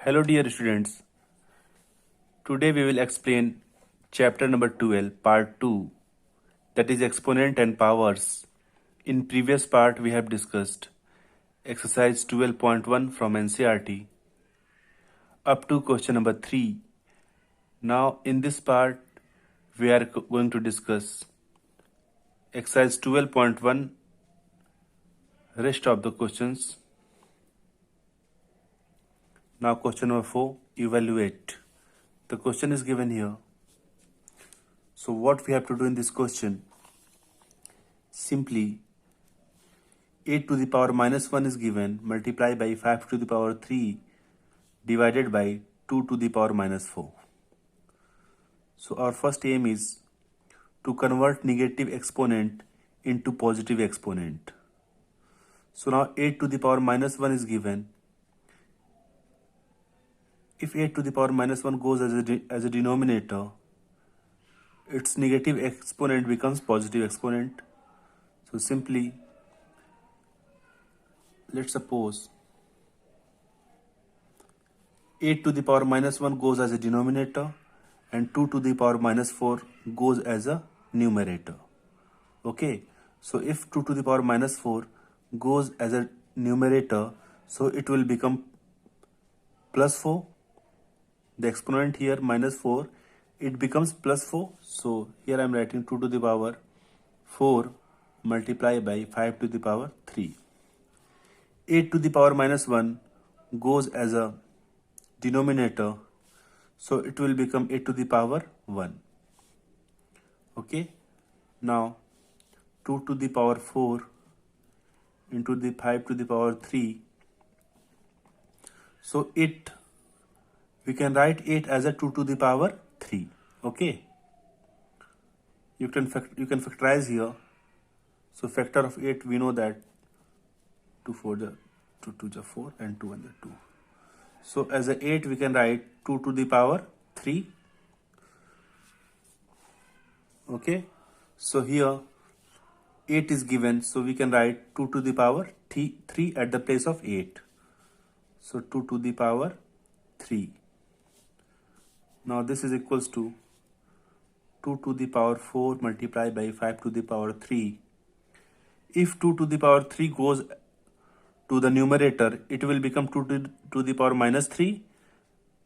Hello dear students, today we will explain chapter number 12 part 2, that is exponent and powers. In previous part we have discussed exercise 12.1 from NCERT up to question number 3. Now in this part we are going to discuss exercise 12.1, rest of the questions. Now question number 4, evaluate. The question is given here. So what we have to do in this question? Simply 8 to the power minus 1 is given, multiply by 5 to the power 3 divided by 2 to the power minus 4. So our first aim is to convert negative exponent into positive exponent. So now 8 to the power minus 1 is given. If 8 to the power minus 1 goes as a denominator, its negative exponent becomes positive exponent. So simply, let's suppose 8 to the power minus 1 goes as a denominator and 2 to the power minus 4 goes as a numerator. Okay, so if 2 to the power minus 4 goes as a numerator, so it will become plus 4. The exponent here minus 4, it becomes plus 4. So here I am writing 2 to the power 4 multiplied by 5 to the power 3. 8 to the power minus 1 goes as a denominator, so it will become 8 to the power 1. Okay, now 2 to the power 4 into the 5 to the power 3. So we can write 8 as a 2 to the power 3. Okay, you can factorize here. So factor of 8, we know that 2 4 the 2 2 the 4 and 2 1 the 2. So as a 8 we can write 2 to the power 3. Okay, so here 8 is given, so we can write 2 to the power 3 at the place of 8. So 2 to the power 3. Now this is equals to 2 to the power 4 multiplied by 5 to the power 3. If 2 to the power 3 goes to the numerator, it will become 2 to the power minus 3.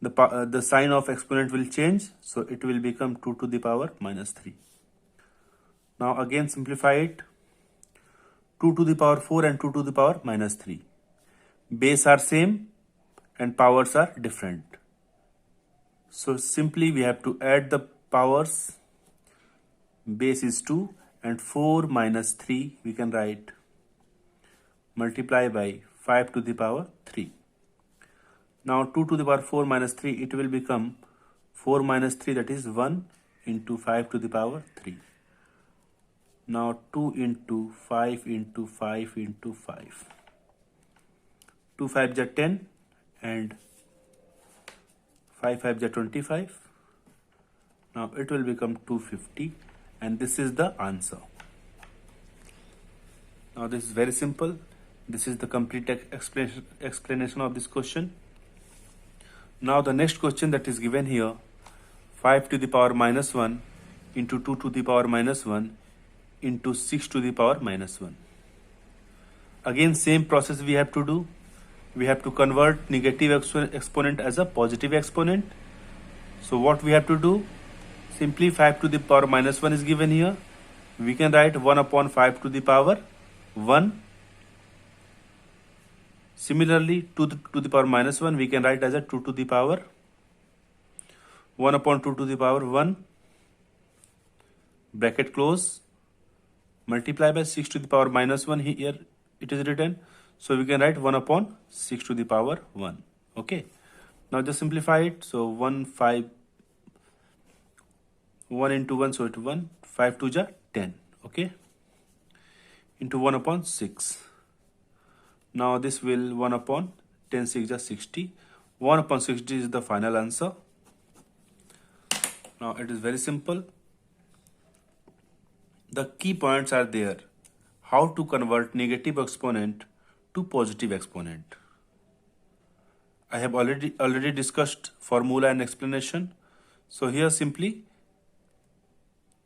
The sign of exponent will change, so it will become 2 to the power minus 3. Now again simplify it. 2 to the power 4 and 2 to the power minus 3. Base are same and powers are different. So simply we have to add the powers. Base is 2 and 4 minus 3 we can write multiply by 5 to the power 3. Now 2 to the power 4 minus 3, it will become 4 minus 3, that is 1 into 5 to the power 3. Now 2 into 5 into 5 into 5. 2 5 are 10 and 5 5 are 25. Now it will become 250 and this is the answer. Now this is very simple. This is the complete explanation of this question. Now the next question that is given here, 5 to the power minus 1 into 2 to the power minus 1 into 6 to the power minus 1. Again same process we have to do. We have to convert negative exponent as a positive exponent. So what we have to do? Simply 5 to the power minus 1 is given here. We can write 1 upon 5 to the power 1. Similarly, 2 to the power minus 1 we can write as a 2 to the power 1 upon 2 to the power 1. Bracket close. Multiply by 6 to the power minus 1, here it is written. So we can write 1 upon 6 to the power 1. Okay. Now just simplify it. So 1 into 1, so it 1. 5 2 ja 10. Okay. Into 1 upon 6. Now this will 1 upon 10 6 ja 60. 1 upon 60 is the final answer. Now it is very simple. The key points are there. How to convert negative exponent to positive exponent. I have already discussed formula and explanation. So here simply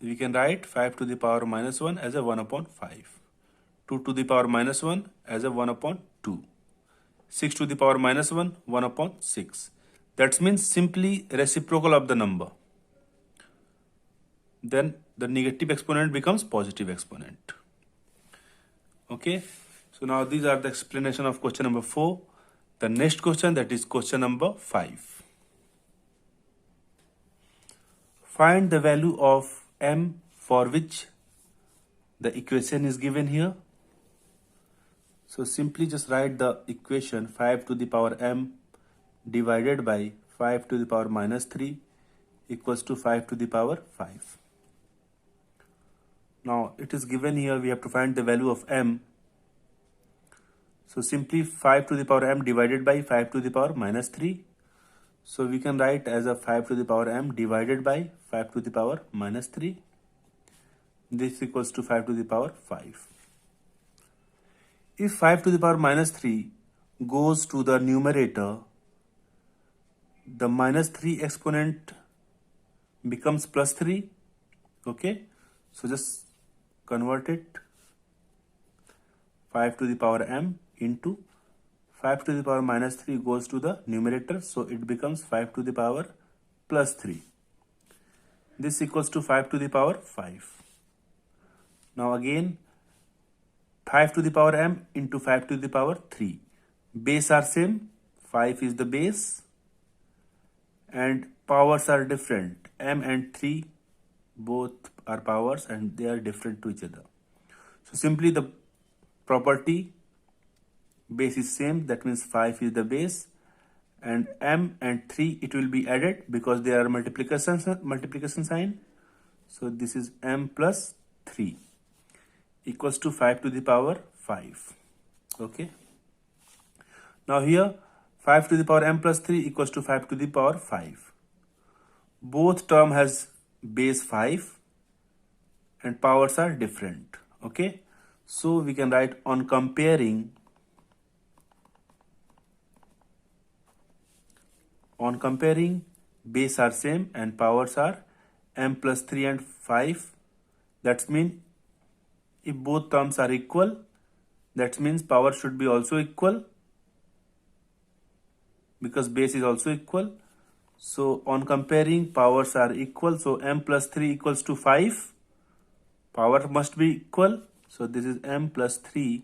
we can write 5 to the power minus 1 as a 1 upon 5. 2 to the power minus 1 as a 1 upon 2. 6 to the power minus 1, 1 upon 6. That means simply reciprocal of the number. Then the negative exponent becomes positive exponent. Okay. So now these are the explanation of question number 4. The next question, that is question number 5. Find the value of m for which the equation is given here. So simply just write the equation 5 to the power m divided by 5 to the power minus 3 equals to 5 to the power 5. Now it is given here, we have to find the value of m. So simply 5 to the power m divided by 5 to the power minus 3. So we can write as a 5 to the power m divided by 5 to the power minus 3. This equals to 5 to the power 5. If 5 to the power minus 3 goes to the numerator, the minus 3 exponent becomes plus 3. Okay. So just convert it. 5 to the power m into 5 to the power minus 3 goes to the numerator. So it becomes 5 to the power plus 3. This equals to 5 to the power 5. Now again 5 to the power m into 5 to the power 3. Base are same. 5 is the base. And powers are different. M and 3 both are powers and they are different to each other. So simply the property base is same, that means 5 is the base, and m and 3 it will be added because they are multiplication sign. So this is m plus 3 equals to 5 to the power 5. Okay. Now here 5 to the power m plus 3 equals to 5 to the power 5. Both term has base 5 and powers are different. Okay. So we can write on comparing base are same and powers are m plus 3 and 5. That means if both terms are equal, that means power should be also equal because base is also equal. So on comparing, powers are equal. So m plus 3 equals to 5. Power must be equal. So this is m plus 3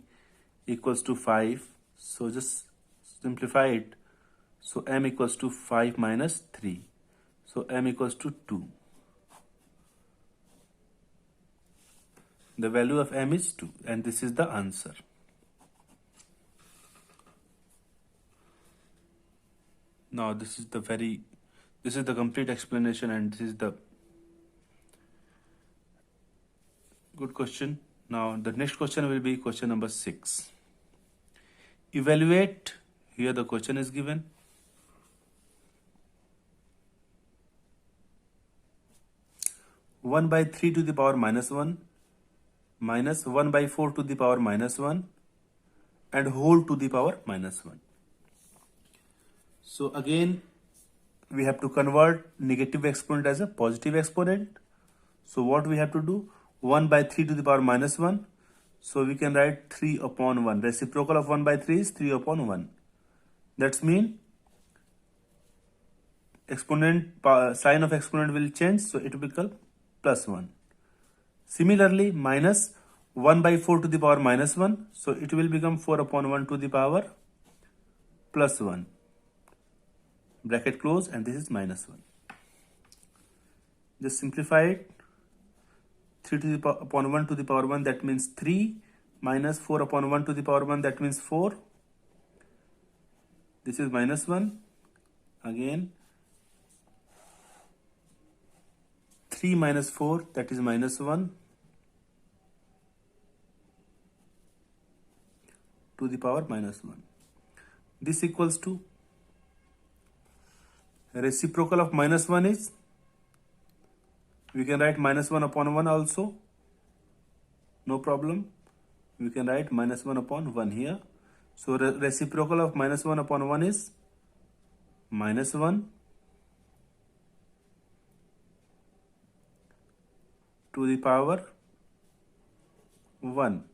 equals to 5. So just simplify it. So m equals to 5 minus 3. So m equals to 2. The value of m is 2 and this is the answer. Now this is the complete explanation and this is the good question. Now the next question will be question number 6. Evaluate, here the question is given. One by 3 to the power minus 1 minus 1 by 4 to the power minus 1 and whole to the power minus 1. So again we have to convert negative exponent as a positive exponent. So what we have to do? 1 by 3 to the power minus 1. So we can write 3 upon 1. Reciprocal of 1 by 3 is 3 upon 1. That means exponent sign of exponent will change. So it will become plus 1. Similarly, minus 1 by 4 to the power minus 1. So it will become 4 upon 1 to the power plus 1. Bracket close and this is minus 1. Just simplify it. 3 to the power upon 1 to the power 1, that means 3, minus 4 upon 1 to the power 1, that means 4. This is minus 1. Again 3 minus 4, that is minus 1 to the power minus 1. This equals to reciprocal of minus 1 is, we can write minus 1 upon 1 also. No problem. We can write minus 1 upon 1 here. So reciprocal of minus 1 upon 1 is minus 1 to the power 1.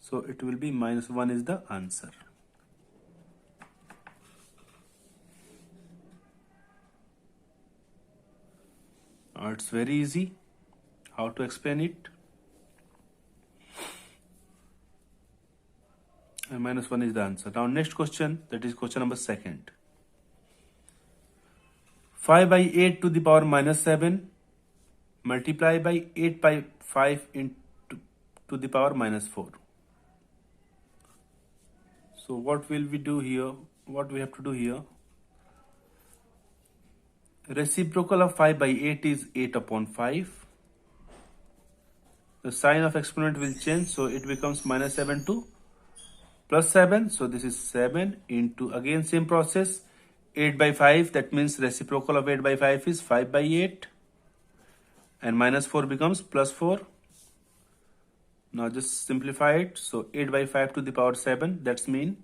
So it will be minus 1 is the answer. It's very easy how to explain it. And minus 1 is the answer. Now next question, that is question number 2. 5 by 8 to the power minus 7 multiply by 8 by 5 into to the power minus 4. So what will we do here? What we have to do here? Reciprocal of 5 by 8 is 8 upon 5. The sign of exponent will change, so it becomes minus 7 to plus 7. So this is 7 into, again same process, 8 by 5. That means reciprocal of 8 by 5 is 5 by 8. And minus 4 becomes plus 4. Now just simplify it. So 8 by 5 to the power 7. That's mean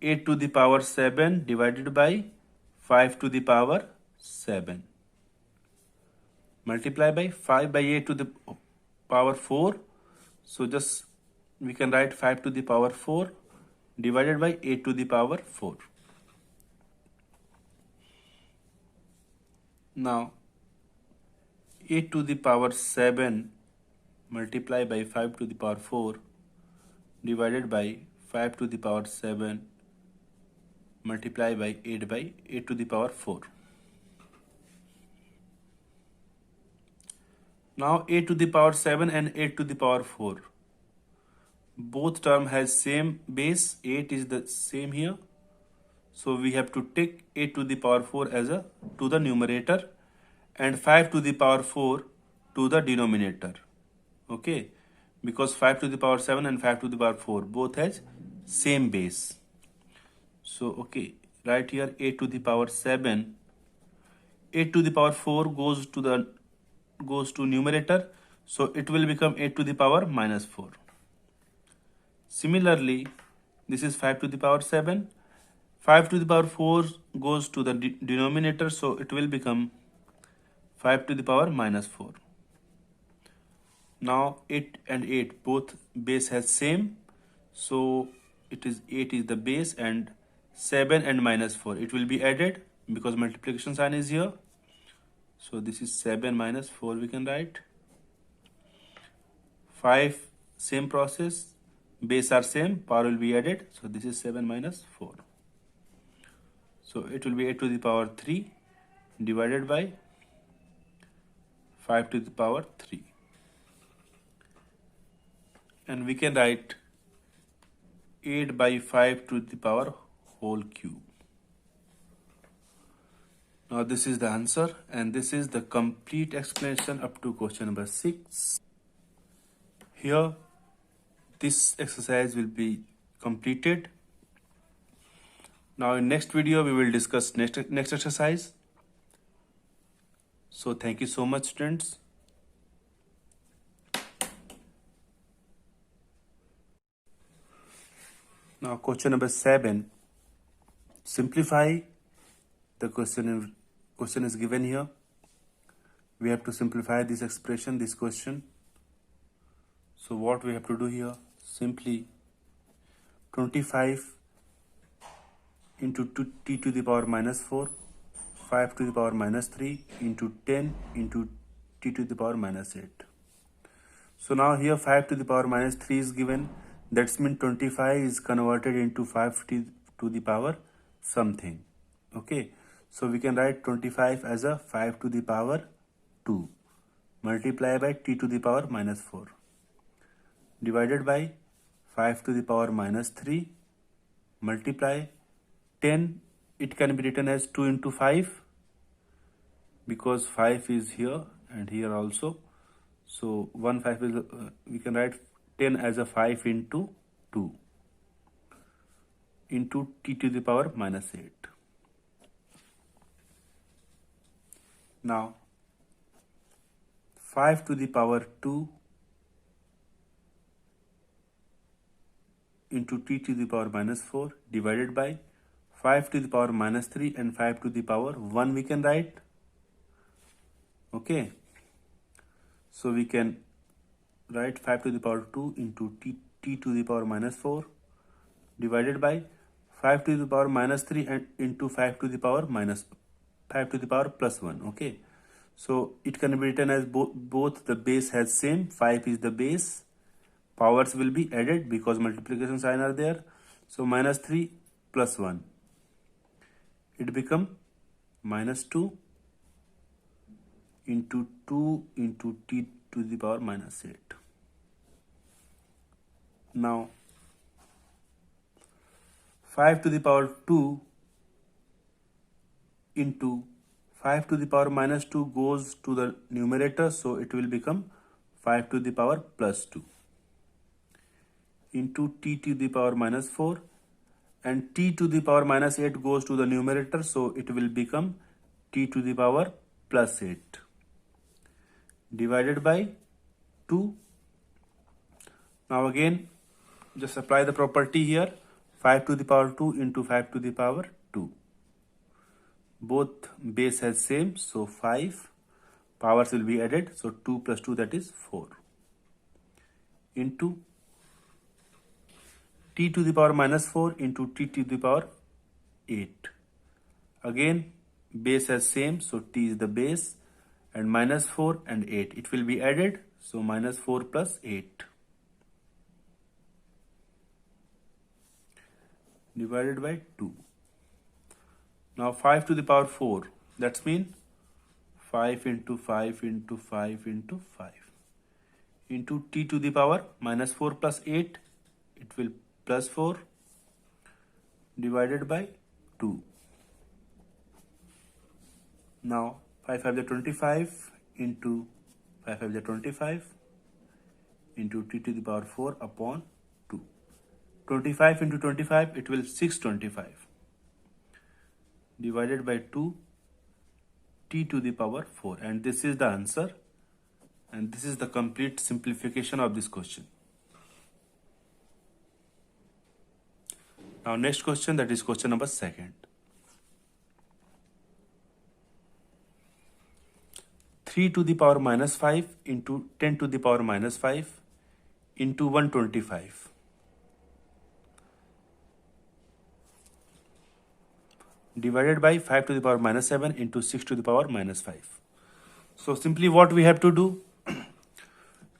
8 to the power 7 divided by 5 to the power 7. Multiply by 5 by 8 to the power 4. So just we can write 5 to the power 4 divided by 8 to the power 4. Now 8 to the power 7 multiply by 5 to the power 4 divided by 5 to the power 7 multiply by 8 to the power 4. Now 8 to the power 7 and 8 to the power 4. Both term has same base. 8 is the same here. So we have to take 8 to the power 4 as a to the numerator and 5 to the power 4 to the denominator. Okay. Because 5 to the power 7 and 5 to the power 4 both has same base. So okay, right here 8 to the power 7. 8 to the power 4 goes to numerator, so it will become 8 to the power minus 4. Similarly, this is 5 to the power 7. 5 to the power 4 goes to the denominator, so it will become 5 to the power minus 4. Now 8 and 8 both base has same, so it is 8 is the base and 7 and minus 4 it will be added because multiplication sign is here. So this is 7 minus 4 we can write. 5 same process, base are same, power will be added. So this is 7 minus 4. So it will be 8 to the power 3 divided by 5 to the power 3. And we can write 8 by 5 to the power whole cube. Now this is the answer and this is the complete explanation up to question number 6. Here this exercise will be completed. Now in next video we will discuss next exercise. So thank you so much students. Now question number 7. Simplify the question is given here. We have to simplify this expression, this question. So what we have to do here? Simply 25 into t to the power minus 4, 5 to the power minus 3 into 10 into t to the power minus 8. So now here 5 to the power minus 3 is given. That's mean 25 is converted into 5 to the power something. Okay. So we can write 25 as a 5 to the power 2 multiply by t to the power minus 4 divided by 5 to the power minus 3 multiply 10. It can be written as 2 into 5 because 5 is here and here also. So 1 5 is we can write 10 as a 5 into 2 into t to the power minus 8. Now 5 to the power 2 into t to the power minus 4 divided by 5 to the power minus 3 and 5 to the power 1 we can write. Okay, so we can write 5 to the power 2 into t to the power minus 4 divided by 5 to the power minus 3 and into 5 to the power minus 5 to the power plus 1. Okay, so it can be written as both the base has same, 5 is the base, powers will be added because multiplication sign are there. So minus 3 plus 1, it become minus 2 into 2 into t to the power minus 8. Now 5 to the power 2 into 5 to the power minus 2 goes to the numerator, so it will become 5 to the power plus 2 into t to the power minus 4, and t to the power minus 8 goes to the numerator, so it will become t to the power plus 8 divided by 2. Now again, just apply the property here, 5 to the power 2 into 5 to the power 2. Both base has same, so 5, powers will be added, so 2 plus 2 that is 4 into t to the power minus 4 into t to the power 8. Again, base has same, so t is the base, and minus 4 and 8, it will be added, so minus 4 plus 8 divided by 2. Now 5 to the power 4, that's mean 5 into 5 into 5 into 5 into t to the power minus 4 plus 8, it will plus 4 divided by 2. Now 5 5 is 25 into 5 5 is 25 into t to the power 4 upon 2. 25 into 25, it will 625 divided by 2 t to the power 4, and this is the answer, and this is the complete simplification of this question. Now next question, that is question number 2nd. 3 to the power minus 5 into 10 to the power minus 5 into 125 divided by 5 to the power minus 7 into 6 to the power minus 5. So simply what we have to do,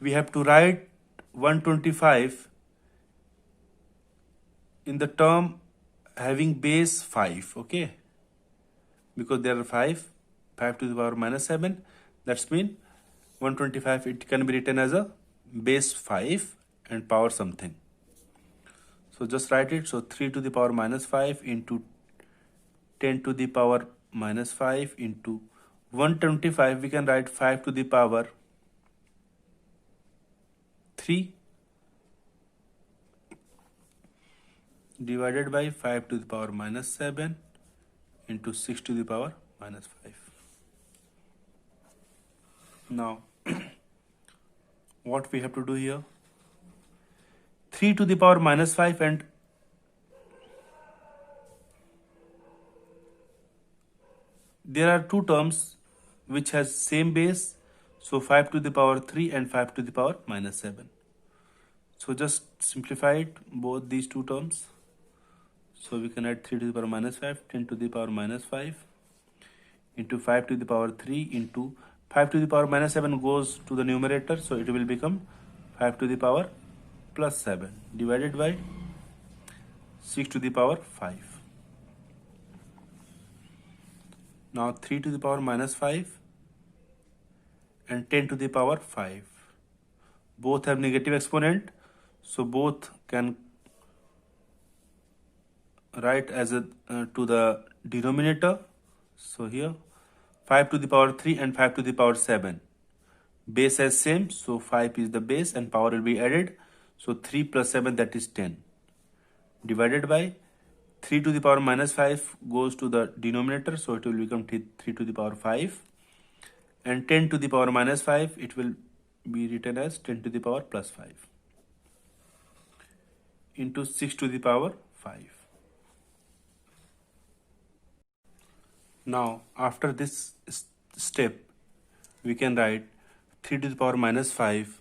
we have to write 125 in the term having base 5, okay, because there are 5 to the power minus 7, that's mean 125, it can be written as a base 5 and power something. So just write it, so 3 to the power minus 5 into 10 to the power minus 5 into 125, we can write 5 to the power 3 divided by 5 to the power minus 7 into 6 to the power minus 5. Now, what we have to do here, 3 to the power minus 5 and there are two terms which has same base, so 5 to the power 3 and 5 to the power minus 7. So just simplify it, both these two terms. So we can add 3 to the power minus 5, 10 to the power minus 5 into 5 to the power 3 into 5 to the power minus 7 goes to the numerator, so it will become 5 to the power plus 7 divided by 6 to the power 5. Now 3 to the power minus 5 and 10 to the power 5. Both have negative exponent, so both can write as a to the denominator. So here 5 to the power 3 and 5 to the power 7. Base as same, so 5 is the base and power will be added. So 3 plus 7, that is 10 divided by 3 to the power minus 5 goes to the denominator, so it will become 3 to the power 5, and 10 to the power minus 5, it will be written as 10 to the power plus 5 into 6 to the power 5. Now after this step we can write 3 to the power minus 5.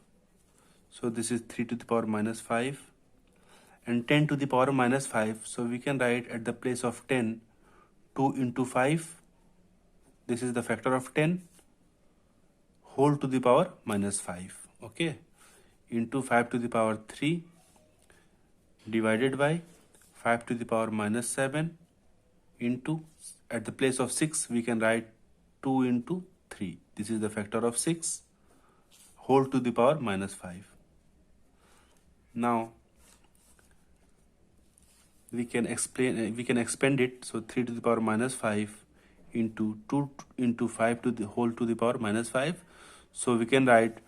So this is 3 to the power minus 5 and 10 to the power minus 5. So we can write at the place of 10 2 into 5. This is the factor of 10 whole to the power minus 5. Okay, into 5 to the power 3 divided by 5 to the power minus 7 into, at the place of 6 we can write 2 into 3. This is the factor of 6 whole to the power minus 5. Now we can expand it. So 3 to the power minus 5 into 2 into 5 to the whole to the power minus 5. So we can write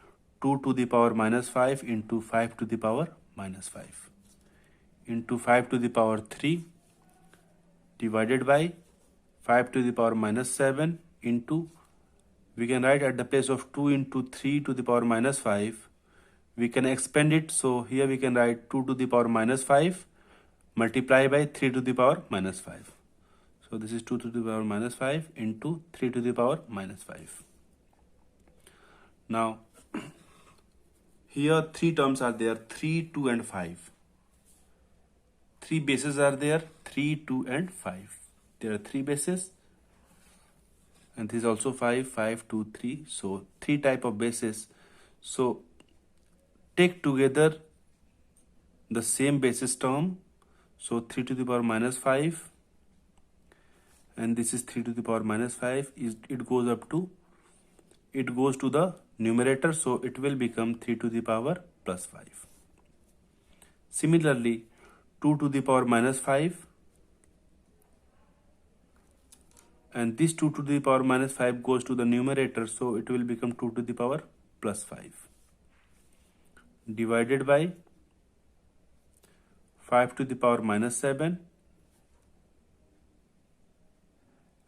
2 to the power minus 5 into 5 to the power minus 5 into 5 to the power 3 divided by 5 to the power minus 7 into, we can write at the place of 2 into 3 to the power minus 5. We can expand it. So here we can write 2 to the power minus 5 multiply by 3 to the power minus 5. So this is 2 to the power minus 5 into 3 to the power minus 5. Now here three terms are there, 3, 2 and 5. Three bases are there, 3, 2 and 5. There are three bases and this is also 5, 5, 2, 3. So three type of bases. So take together the same basis term. So 3 to the power minus 5 and this is 3 to the power minus 5. It goes to the numerator, so it will become 3 to the power plus 5. Similarly 2 to the power minus 5 and this 2 to the power minus 5 goes to the numerator, so it will become 2 to the power plus 5 divided by 5 to the power minus 7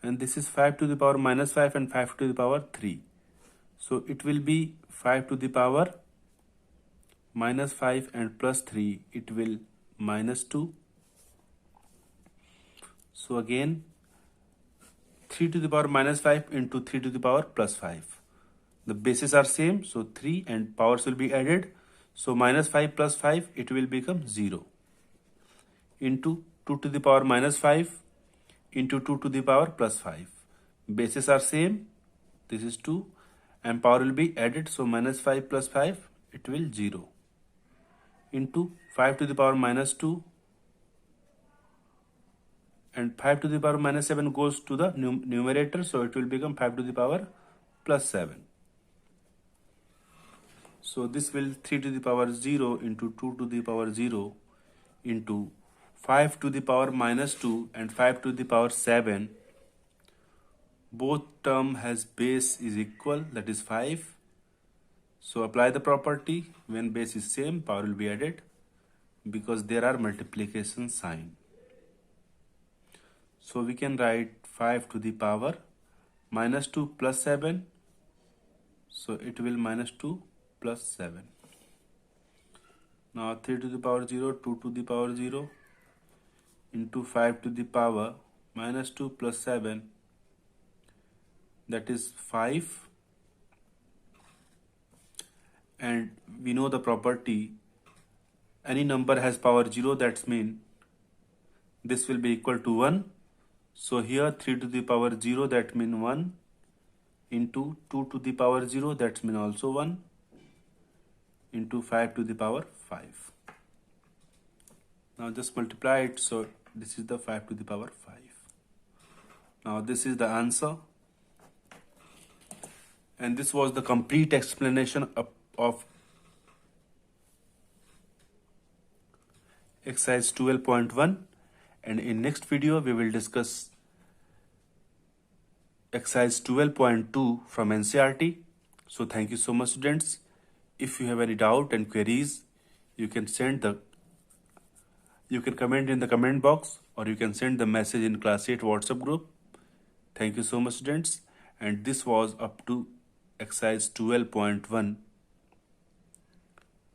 and this is 5 to the power minus 5 and 5 to the power 3. So it will be 5 to the power minus 5 and plus 3, it will minus 2. So again 3 to the power minus 5 into 3 to the power plus 5. The bases are same, so 3 and powers will be added. So minus 5 plus 5, it will become 0 into 2 to the power minus 5 into 2 to the power plus 5. Bases are same, this is 2 and power will be added. So minus 5 plus 5, it will 0 into 5 to the power minus 2 and 5 to the power minus 7 goes to the numerator, so it will become 5 to the power plus 7. So this will 3 to the power 0 into 2 to the power 0 into 5 to the power minus 2 and 5 to the power 7. Both term has base is equal, that is 5. So apply the property. When base is same, power will be added because there are multiplication sign. So we can write 5 to the power minus 2 plus 7. So it will minus 2 plus 7. Now 3 to the power 0, 2 to the power 0 into 5 to the power minus 2 plus 7, that is 5. And we know the property, any number has power 0, that means this will be equal to 1. So here 3 to the power 0, that means 1 into 2 to the power 0, that means also 1 into 5 to the power 5. Now just multiply it, so this is the 5 to the power 5. Now this is the answer, and this was the complete explanation of exercise 12.1, and in next video we will discuss exercise 12.2 from NCERT. So thank you so much, students. If you have any doubt and queries, you can comment in the comment box, or you can send the message in class 8 WhatsApp group. Thank you so much, students, and this was up to exercise 12.1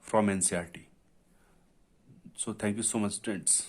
from NCERT. So thank you so much, students.